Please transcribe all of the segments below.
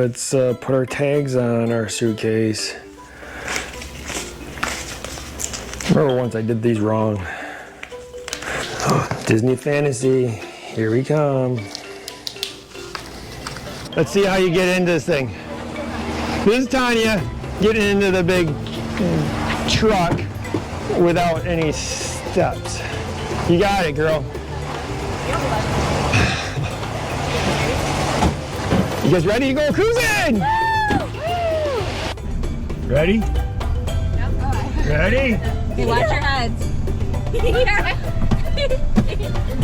Let's put our tags on our suitcase. Remember once I did these wrong. Disney Fantasy, here we come. Let's see how you get into this thing. This is Tanya getting into the big truck without any steps. You got it, girl. You guys ready to go cruising? Ready? Ready? Hey, watch your heads.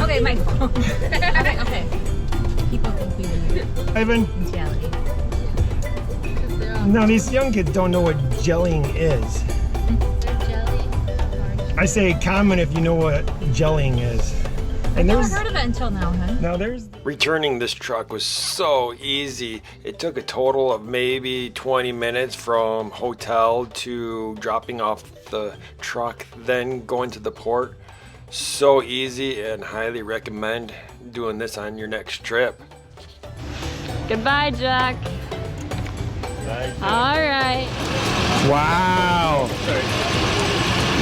Okay, my phone. Okay. People think we were Ivan? jelly. Now these young kids don't know what jellying is. I say comment if you know what jellying is. And I've never heard of it until now, huh? Now there's... Returning this truck was so easy. It took a total of maybe 20 minutes from hotel to dropping off the truck, then going to the port. So easy, and highly recommend doing this on your next trip. Goodbye, Jack. All right. Wow.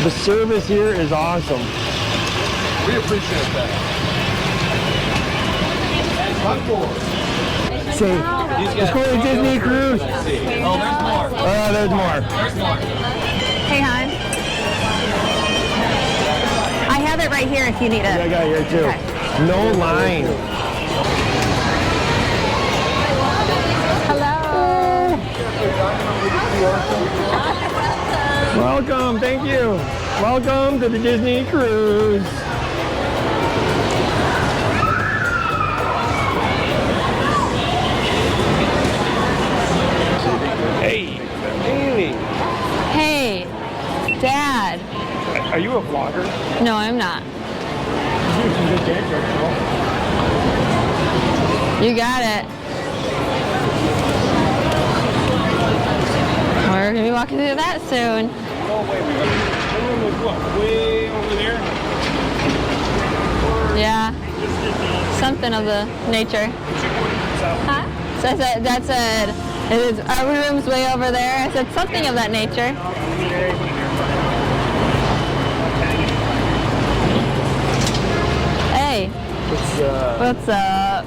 The service here is awesome. We appreciate that. Say, let's go to Disney Cruise. Oh, there's more. Oh, there's more. There's more. Hey, hon. I have it right here if you need it. I got it here too. Okay. No line. Hello. Welcome, thank you. Welcome to the Disney Cruise. Hey, Amy. Hey, Dad. Are you a vlogger? No, I'm not. You got it. We're gonna be walking through that soon. Oh, wait. What, way over there? Yeah. Something of the nature. Huh? So I said, Dad said, our room's way over there. I said, something of that nature. Hey. What's up?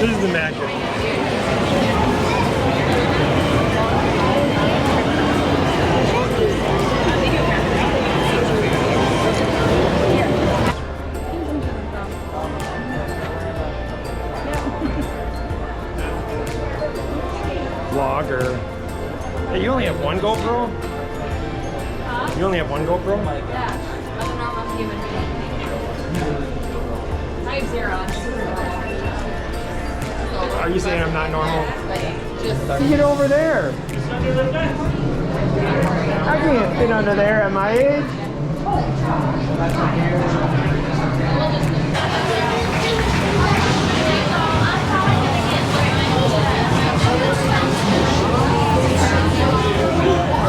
This is the magic. Vlogger. Hey, you only have one GoPro? Huh? You only have one GoPro? Yeah. I'm a normal human being. I have 0. Are you saying I'm not normal? Get over there. I can't fit under there at my age.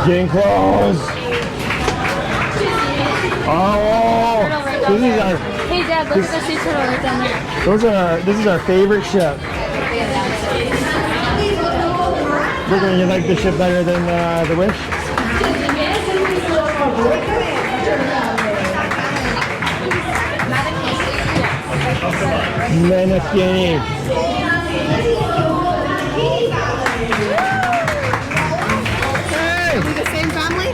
Getting close. Oh, this is our. Hey, Dad, look at the sea turtle right down there. This is our favorite ship. Bigger, you like the ship better than the Wish? Menacini. Hey! Are we the same family?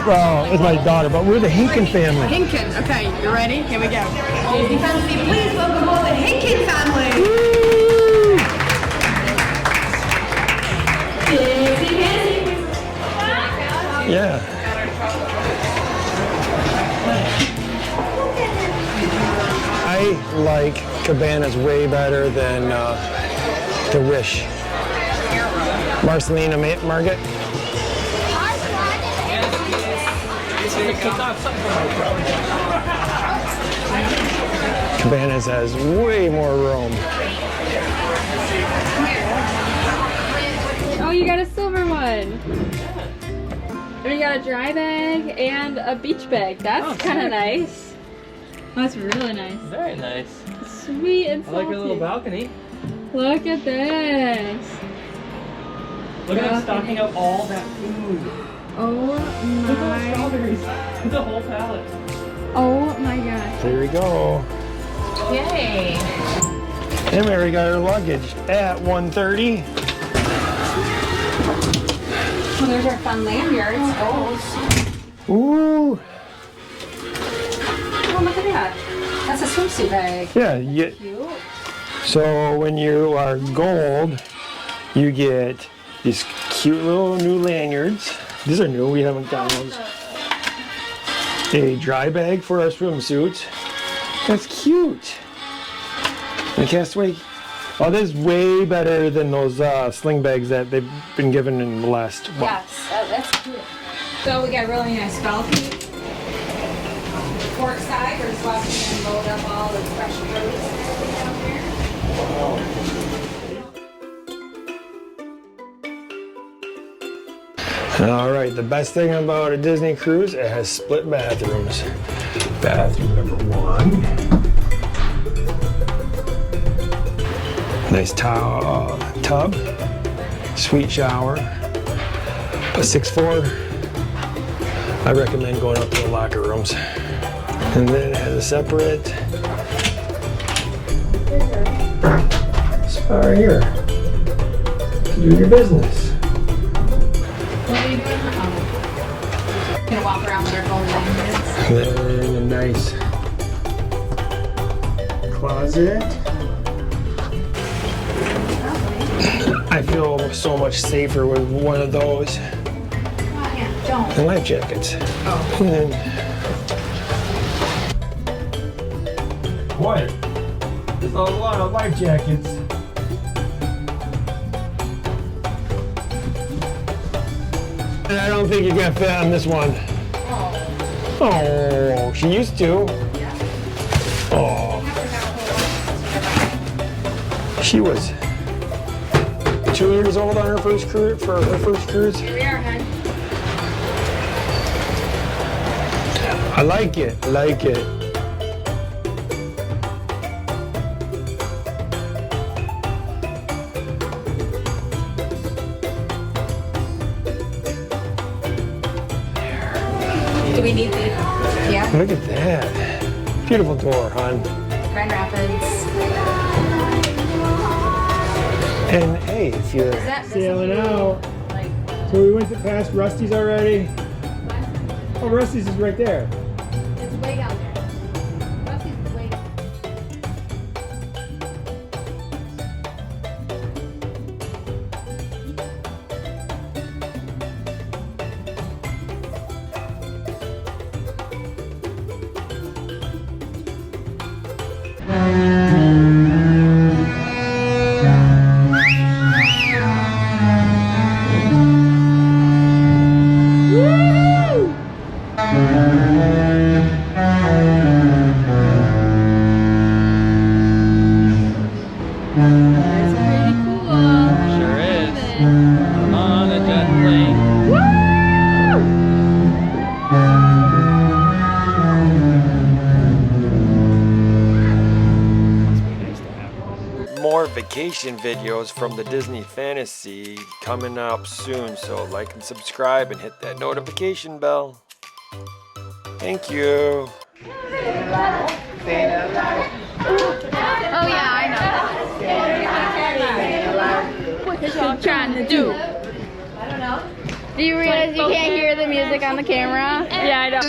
Well, it's my daughter, but we're the Hinken family. Hinken. Okay, you ready? Here we go. Disney Fantasy, please welcome all the Hinken family. Yeah. I like Cabanas way better than the Wish. Marcelina, Margaret? Cabanas has way more room. Oh, you got a silver one. And you got a dry bag and a beach bag. That's kind of nice. That's really nice. Very nice. Sweet and I salty. like your little balcony. Look at this. Look at them stocking up all that food. Oh Look at those my. strawberries. The whole pallet. Oh my gosh. There we go. Yay. And we already got our luggage at 1:30. Well, there's our fun lanyards. Oh, Ooh. look at that. That's a swimsuit bag. Yeah, you get, Cute. so when you are gold, you get these cute little new lanyards. These are new, we haven't gotten those. A dry bag for our swimsuits. That's cute. And Castaway, oh, this is way better than those sling bags that they've been given in the last while. Yes, that's cute. So we got a really nice balcony. Port side, we're just walking in and load up all the fresh produce and everything down there. All right, the best thing about a Disney cruise, it has split bathrooms. Bathroom number 1. Nice tub, sweet shower, a 6'4". I recommend going up to the locker rooms. And then it has a separate spot right here to do your business. What are you doing? Gonna walk around with our gold lanyards. Then a nice closet. I feel so much safer with one of those Don't. than life jackets. Oh. And then, what? There's a lot of life jackets. And I don't think you're gonna fit on this one. Oh, she used to. Oh, she was 2 years old on her first cruise. For her first cruise, Here we are, hun. I like it. I like it. Do we need the? Yeah. Look at that. Beautiful door, hon. Grand Rapids. And hey, if you're that sailing out, Like, so we went to past Rusty's already. Oh, Rusty's is right there. it's way down there. Rusty's way down there. That's pretty cool. Sure is. On a jet plane. more vacation videos from the Disney Fantasy coming up soon, so like and subscribe and hit that notification bell. Thank you. Oh yeah, I know. What you trying to do? Do you realize you can't hear the music on the camera? Yeah, I know.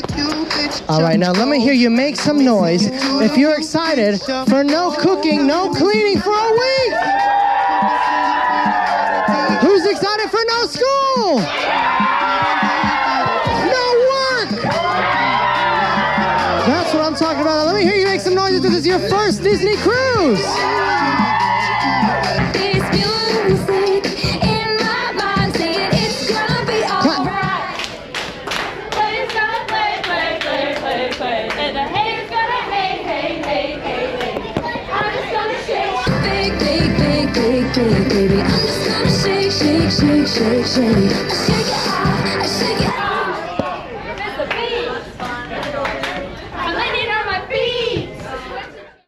All right, now let me hear you make some noise if you're excited for no cooking, no cleaning for a week. Who's excited for no school? No work. That's what I'm talking about. Let me hear you make some noise if this is your first Disney cruise. Baby, I'm just gonna shake, shake, shake, shake, shake.